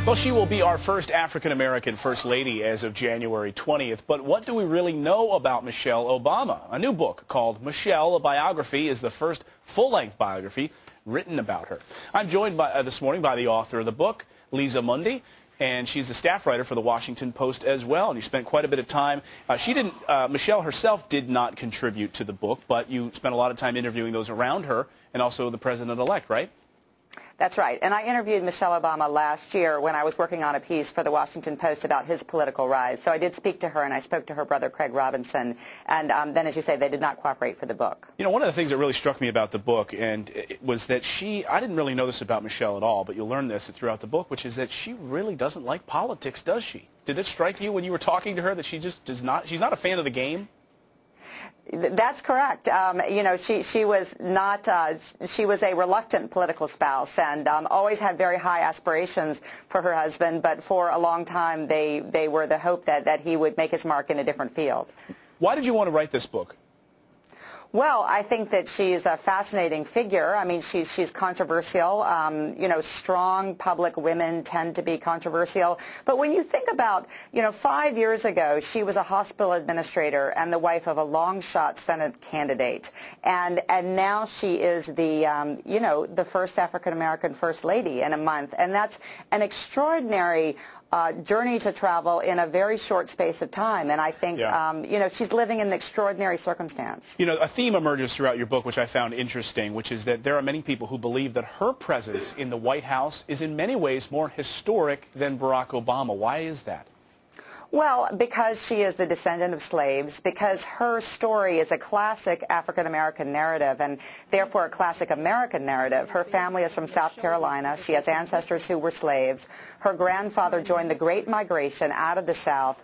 Well, she will be our first African-American First Lady as of January 20th. But what do we really know about Michelle Obama? A new book called Michelle, a Biography is the first full-length biography written about her. I'm joined this morning by the author of the book, Lisa Mundy, and she's the staff writer for the Washington Post as well. And you spent quite a bit of time. Michelle herself did not contribute to the book, but you spent a lot of time interviewing those around her and also the president-elect, right? That's right. And I interviewed Michelle Obama last year when I was working on a piece for the Washington Post about his political rise. So I did speak to her, and I spoke to her brother, Craig Robinson. And then, as you say, they did not cooperate for the book. You know, one of the things that really struck me about the book was that I didn't really know this about Michelle at all, but you'll learn this throughout the book, which is that she really doesn't like politics, does she? Did it strike you when you were talking to her that she just does not, she's not a fan of the game? That's correct. You know, she was not, she was a reluctant political spouse and always had very high aspirations for her husband, but for a long time they were the hope that he would make his mark in a different field. Why did you want to write this book? Well, I think that she's a fascinating figure. I mean, she's controversial. You know, strong public women tend to be controversial. But when you think about, you know, 5 years ago, she was a hospital administrator and the wife of a long-shot Senate candidate. And now she is the, you know, the first African-American First Lady in a month. And that's an extraordinary journey to travel in a very short space of time. And I think, you know, she's living in an extraordinary circumstance. You know, a theme emerges throughout your book, which I found interesting, which is that there are many people who believe that her presence in the White House is in many ways more historic than Barack Obama. Why is that? Well, because she is the descendant of slaves, because her story is a classic African-American narrative and therefore a classic American narrative. Her family is from South Carolina. She has ancestors who were slaves. Her grandfather joined the Great Migration out of the South,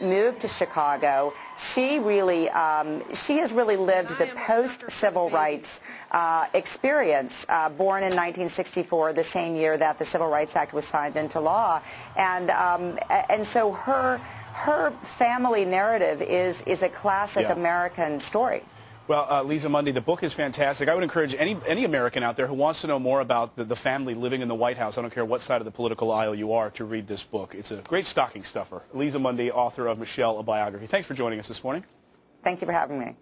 moved to Chicago. She has really lived the post-civil rights experience, born in 1964, the same year that the Civil Rights Act was signed into law. And so her family narrative is a classic American story. Well, Lisa Mundy, the book is fantastic. I would encourage any American out there who wants to know more about the family living in the White House, I don't care what side of the political aisle you are, to read this book. It's a great stocking stuffer. Lisa Mundy, author of Michelle, a Biography. Thanks for joining us this morning. Thank you for having me.